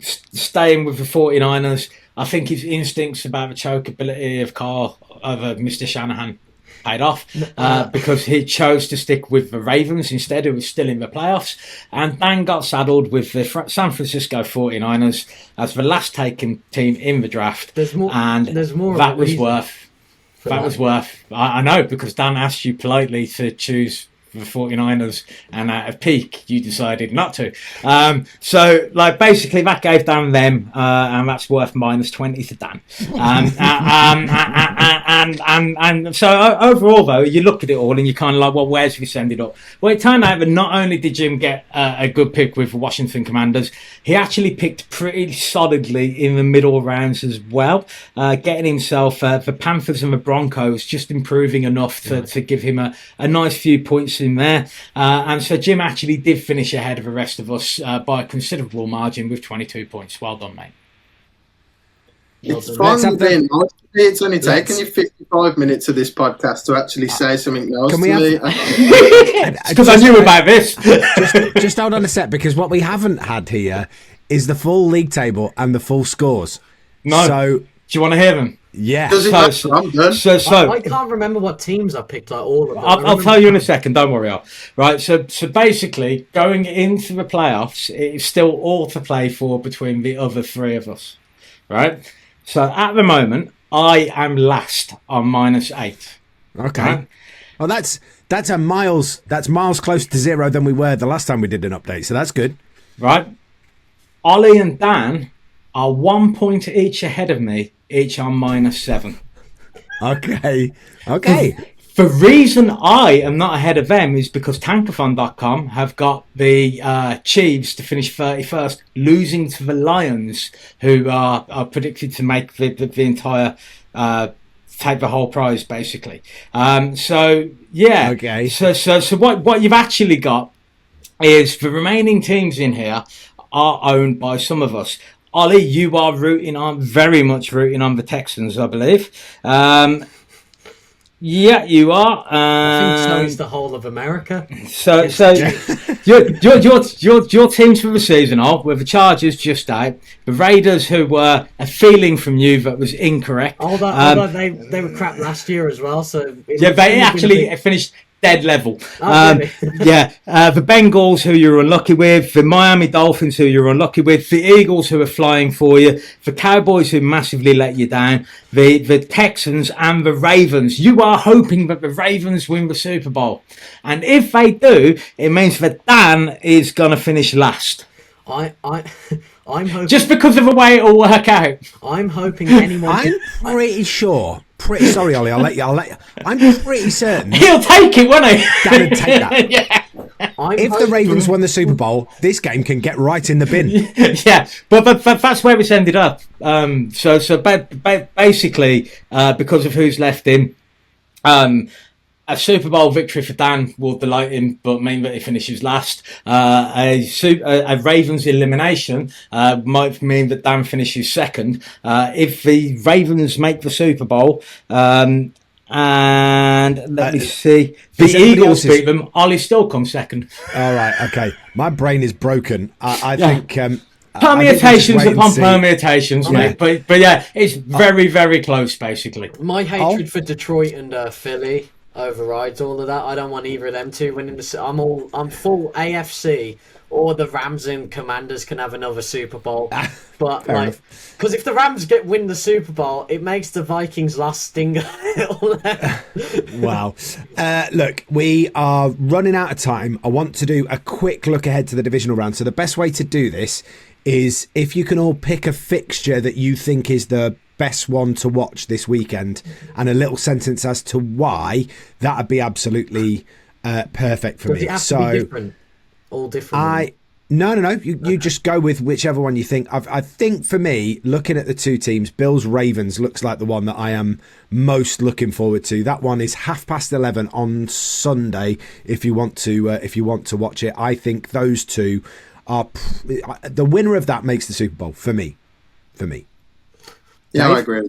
staying with the 49ers, I think his instincts about the chokeability of Mr. Shanahan paid off because he chose to stick with the Ravens instead, who was still in the playoffs, and Dan got saddled with the San Francisco 49ers as the last taken team in the draft. There's more that was worth. I know, because Dan asked you politely to choose the 49ers, and at a peak you decided not to. So basically that gave Dan them, and that's worth -20 to Dan. And so overall, though, you look at it all and you're kind of like, well, where's this ended up? Well, it turned out that not only did Jim get a good pick with the Washington Commanders, he actually picked pretty solidly in the middle rounds as well, getting himself the Panthers and the Broncos, just improving enough to give him a nice few points in there. And so Jim actually did finish ahead of the rest of us by a considerable margin with 22 points. Well done, mate. It's fun then. It's only taken you 55 minutes of this podcast to actually say something else to me. Because I knew about this. just hold on a sec, because what we haven't had here is the full league table and the full scores. No. So, do you want to hear them? Yeah. Does it matter? I'm done. I can't remember what teams I picked, all of them. I'll tell you in a second, don't worry. Right, so basically, going into the playoffs, it's still all to play for between the other 3 of us. Right? So at the moment, I am last on -8. Okay. Right? Well, that's miles closer to 0 than we were the last time we did an update, so that's good. Right? Ollie and Dan are 1 point each ahead of me, each on -7. Okay. The reason I am not ahead of them is because Tankathon.com have got the Chiefs to finish 31st, losing to the Lions, who are predicted to make the entire take the whole prize, basically. So yeah. Okay. So what you've actually got is the remaining teams in here are owned by some of us. Ollie, you are very much rooting on the Texans, I believe. Yeah, you are. I think so is the whole of America. So your teams for the season are with the Chargers just out, the Raiders, who were a feeling from you that was incorrect. Although they were crap last year as well. So they actually finished dead level. Really? The Bengals, who you're unlucky with, the Miami Dolphins, who you're unlucky with, the Eagles, who are flying for you, the Cowboys, who massively let you down, the Texans and the Ravens. You are hoping that the Ravens win the Super Bowl, and if they do, it means that Dan is going to finish last. I I'm hoping Just because of the way it will work out. I'm hoping anyone. I'm pretty sure. Sorry, Ollie. I'll let you. I'm pretty certain He'll take it, won't he? Dan would take that. Yeah. If the Ravens won the Super Bowl, this game can get right in the bin. Yeah, but that's where it's ended up. Basically, because of who's left in, a Super Bowl victory for Dan will delight him, but mean that he finishes last. A Ravens elimination might mean that Dan finishes second. If the Ravens make the Super Bowl, and let me see, the Eagles beat them, Ollie still comes second. All right, okay. My brain is broken. I think. Permutations upon permutations, mate. But yeah, it's very, very close, basically. My hatred for Detroit and Philly overrides all of that. I don't want either of them to win in the. I'm full AFC, or the Rams and Commanders can have another Super Bowl. But because if the Rams win the Super Bowl, it makes the Vikings last sting a little. Wow. Look, we are running out of time. I want to do a quick look ahead to the divisional round. So the best way to do this is if you can all pick a fixture that you think is the best one to watch this weekend and a little sentence as to why, that would be absolutely perfect for me. It have to be different? All different? No. You just go with whichever one you think. I think for me, looking at the two teams, Bills Ravens looks like the one that I am most looking forward to. That one is 11:30 on Sunday. If you want to watch it, I think those two are the winner of that makes the Super Bowl for me. Yeah, Dave? I agree.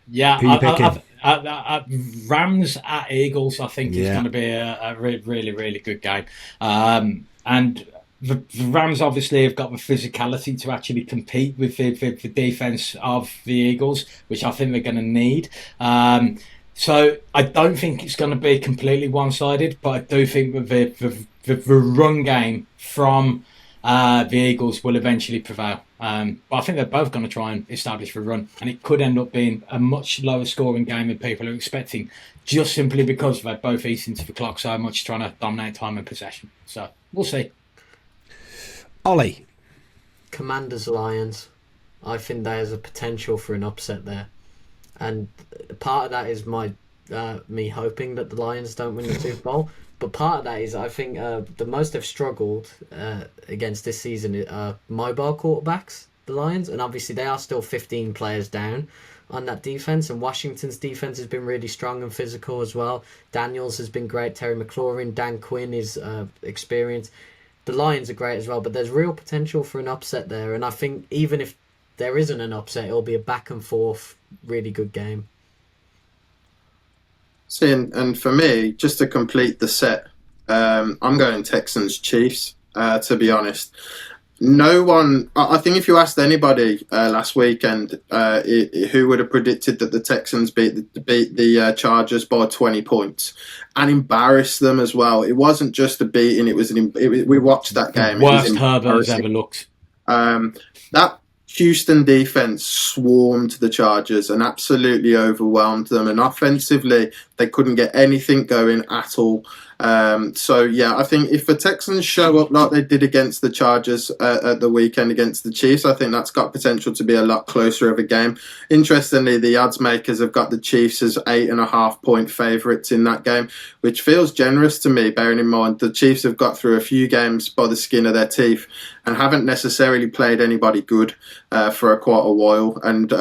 Yeah, Who you picking? Rams at Eagles, I think is going to be a really, really good game. And the Rams obviously have got the physicality to actually compete with the defense of the Eagles, which I think they're going to need. So I don't think it's going to be completely one-sided, but I do think that the run game from the Eagles will eventually prevail. But I think they're both going to try and establish the run, and it could end up being a much lower scoring game than people are expecting, just simply because they both eat into the clock so much, trying to dominate time and possession. So we'll see. Ollie. Commanders Lions. I think there's a potential for an upset there, and part of that is me hoping that the Lions don't win the Super Bowl. But part of that is I think the most they've struggled against this season are mobile quarterbacks, the Lions, and obviously they are still 15 players down on that defense. And Washington's defense has been really strong and physical as well. Daniels has been great. Terry McLaurin, Dan Quinn is experienced. The Lions are great as well, but there's real potential for an upset there. And I think even if there isn't an upset, it'll be a back and forth, really good game. See, and for me, just to complete the set, I'm going Texans Chiefs. To be honest, no one. I think if you asked anybody last weekend, who would have predicted that the Texans beat the Chargers by 20 points and embarrass them as well? It wasn't just a beating; it was we watched that game. Worst Herbert has ever looked. That Houston defense swarmed the Chargers and absolutely overwhelmed them. And offensively, they couldn't get anything going at all. So, yeah, I think if the Texans show up like they did against the Chargers at the weekend against the Chiefs, I think that's got potential to be a lot closer of a game. Interestingly, the odds makers have got the Chiefs as 8.5-point favourites in that game, which feels generous to me, bearing in mind the Chiefs have got through a few games by the skin of their teeth and haven't necessarily played anybody good for quite a while. And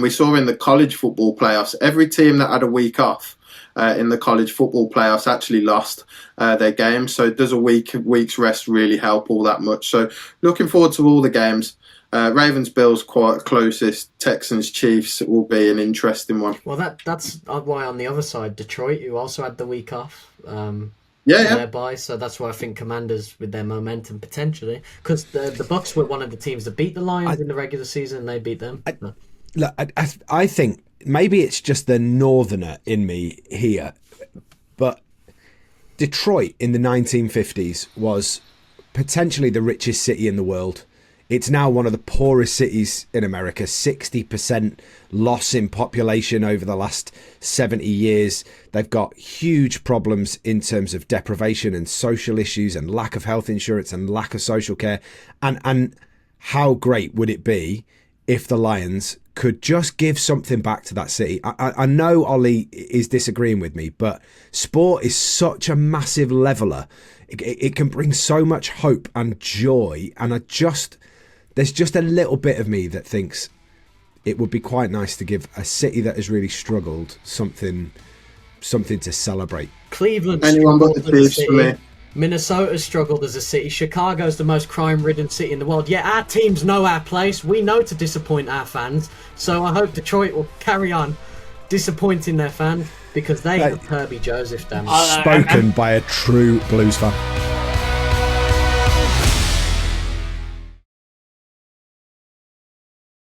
we saw in the college football playoffs, every team that had a week off in the college football playoffs actually lost their game. So does a week's rest really help all that much? So looking forward to all the games. Ravens Bills quite closest. Texans Chiefs will be an interesting one. Well, that's why on the other side, Detroit, who also had the week off. Thereby, so that's why I think Commanders with their momentum potentially, because the Bucks were one of the teams that beat the Lions in the regular season, and they beat them. I think maybe it's just the northerner in me here, but Detroit in the 1950s was potentially the richest city in the world. It's now one of the poorest cities in America, 60% loss in population over the last 70 years. They've got huge problems in terms of deprivation and social issues and lack of health insurance and lack of social care. And how great would it be if the Lions could just give something back to that city? I know Ollie is disagreeing with me, but sport is such a massive leveller. It can bring so much hope and joy. And there's just a little bit of me that thinks it would be quite nice to give a city that has really struggled something to celebrate. Cleveland Anyone but struggled the as a Chiefs for me. city. Minnesota struggled as a city. Chicago's the most crime-ridden city in the world. Yeah, our teams know our place. We know to disappoint our fans. So I hope Detroit will carry on disappointing their fans because they have Kirby Joseph. Damn it. Spoken by a true Blues fan.